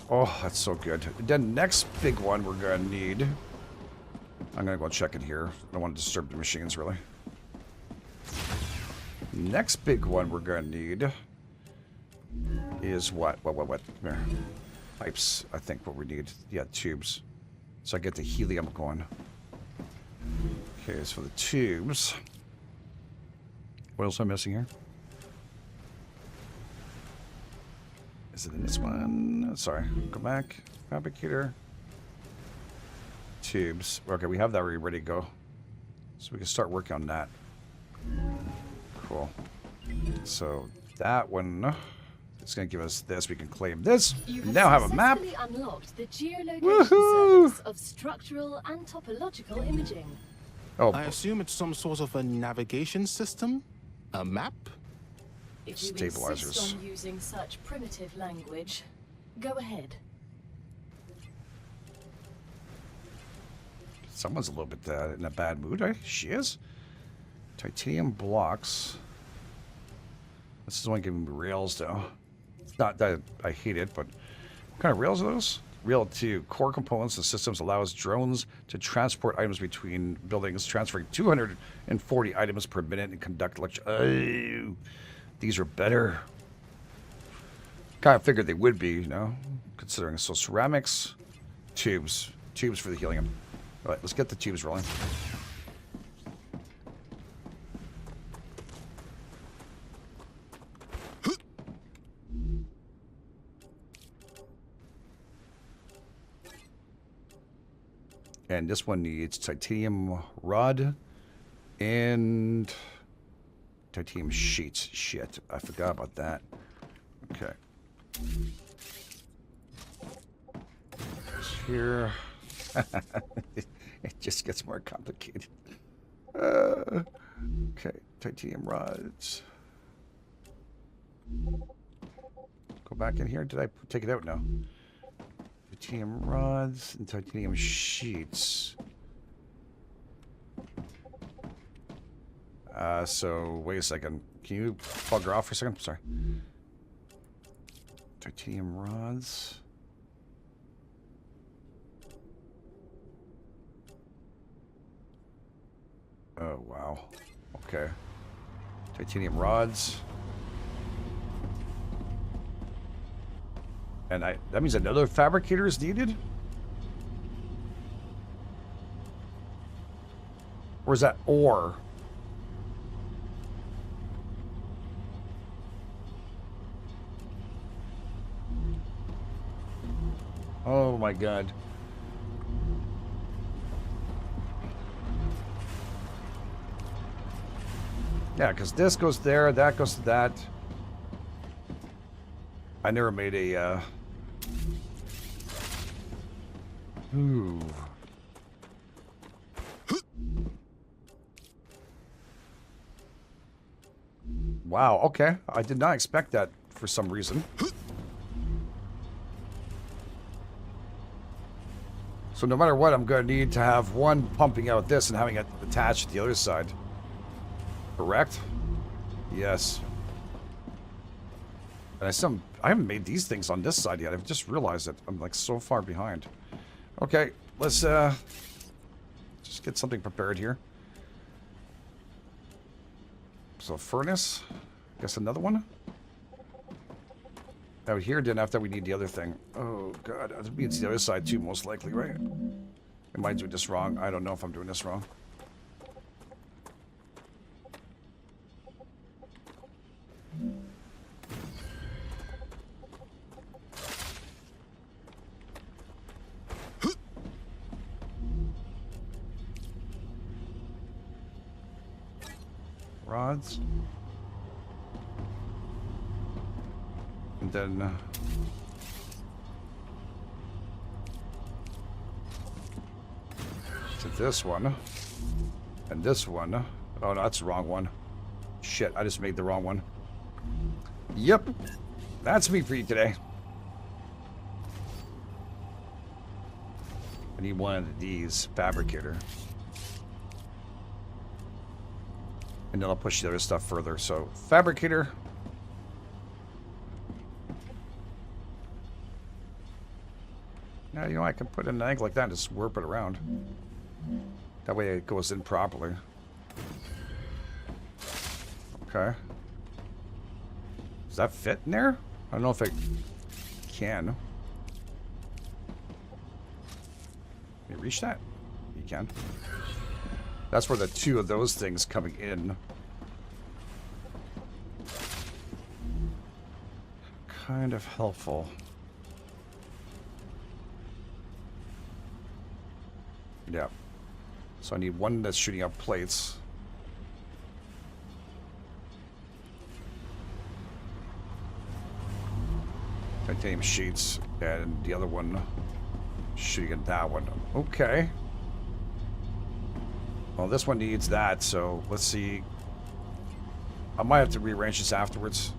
Oh, that's so good. The next big one we're going to need... I'm going to go check it here. I don't want to disturb the machines, really. Next big one we're going to need... is what? What? Here. Pipes, I think what we need. Yeah, tubes. So I get the helium going. Okay, so for the tubes. What else am I missing here? Is it in this one? Sorry, go back. Fabricator. Tubes. Okay, we have that ready to go. So we can start working on that. Cool. So that one... it's going to give us this. We can claim this. You now have a map. Unlocked the geolocation service of structural and topological imaging. Oh, I assume it's some sort of a navigation system? A map? If you stabilizers. insist on using such primitive language, go ahead. Someone's a little bit in a bad mood. She is. Titanium blocks. This is only giving me rails, though. It's not that I hate it, but what kind of rails are those? Rail 2. Core components and systems allows drones to transport items between buildings, transferring 240 items per minute and conduct lecture. Oh, these are better. Kind of figured they would be, you know, considering. So ceramics, tubes for the helium. All right, let's get the tubes rolling. And this one needs titanium rod and titanium sheets. Shit, I forgot about that. Okay. Here. It just gets more complicated. Okay, titanium rods. Go back in here. Did I take it out? No. Titanium rods and titanium sheets. So wait a second. Can you bugger off for a second? Sorry. Titanium rods. Oh wow. Okay. Titanium rods. And that means another fabricator is needed? Or is that ore? Oh my god. Yeah, because this goes there, that goes to that. I never made a, Ooh. Wow, okay. I did not expect that for some reason. So no matter what, I'm going to need to have one pumping out this and having it attached to the other side. Correct? Yes. And I haven't made these things on this side yet. I've just realized it. I'm like so far behind. Okay, let's just get something prepared here. So furnace. Guess another one. Out here, then after we need the other thing. Oh god, it means the other side too, most likely, right? Am I doing this wrong? I don't know if I'm doing this wrong. Rods. And then to this one. And this one. Oh, no, that's the wrong one. Shit, I just made the wrong one. Yep. That's me for you today. I need one of these. Fabricator. And then I'll push the other stuff further. So, fabricator. Now, you know, I can put an angle like that and just warp it around. That way it goes in properly. Okay. Does that fit in there? I don't know if it can. Can you reach that? You can. That's where the two of those things coming in. Kind of helpful. Yeah. So I need one that's shooting up plates. Titanium sheets, and the other one shooting at that one. Okay. Well, this one needs that, so let's see. I might have to rearrange this afterwards.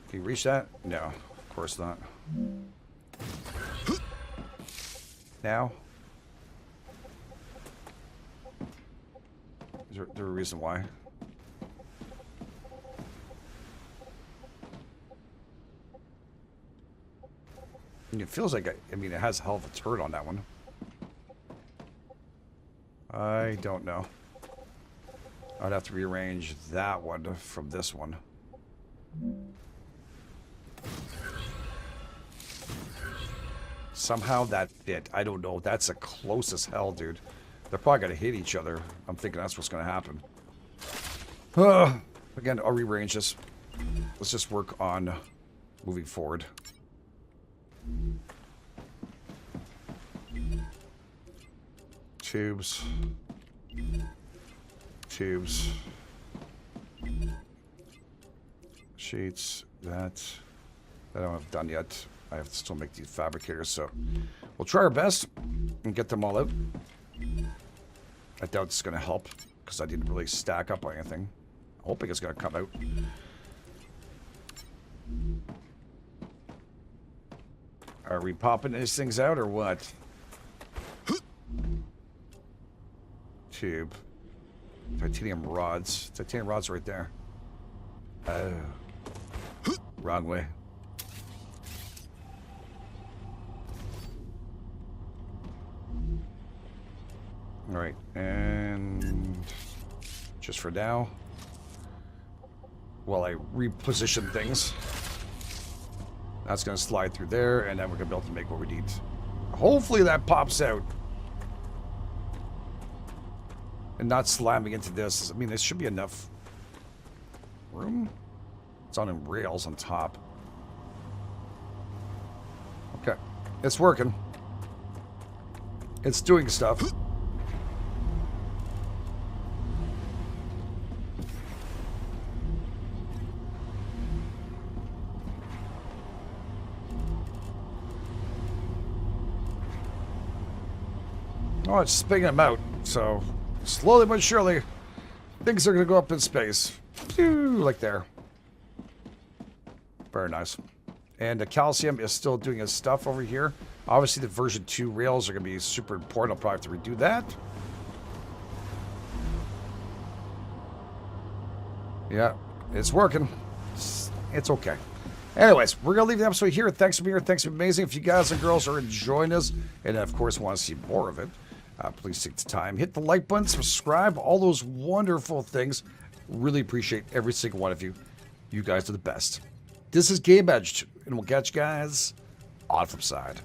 Can you reach that? No, of course not. Now? Is there a reason why? It feels like, I mean, it has a hell of a turret on that one. I don't know. I'd have to rearrange that one from this one. Somehow that fit. I don't know. That's a close as hell, dude. They're probably going to hit each other. I'm thinking that's what's going to happen. Again, I'll rearrange this. Let's just work on moving forward. Tubes. Tubes. Sheets. That I don't have done yet. I have to still make these fabricators, so we'll try our best and get them all out. I doubt it's going to help because I didn't really stack up on anything. I'm hoping it's going to come out. Are we popping these things out or what? Tube. Titanium rods. Titanium rods right there. Oh. Wrong way. Alright, and just for now, while I reposition things, that's going to slide through there, and then we're going to be able to make what we need. Hopefully that pops out. And not slamming into this. I mean, there should be enough room. It's on rails on top. Okay. It's working. It's doing stuff. Oh, it's spinning them out, so slowly but surely, things are going to go up in space. Pew, like there. Very nice. And the calcium is still doing its stuff over here. Obviously, the version 2 rails are going to be super important. I'll probably have to redo that. Yeah, it's working. It's okay. Anyways, we're going to leave the episode here. Thanks for being here. Thanks for being amazing. If you guys and girls are enjoying us and, of course, want to see more of it, please take the time. Hit the like button, subscribe, all those wonderful things. Really appreciate every single one of you. You guys are the best. This is GameEdged, and we'll catch you guys on the flip side.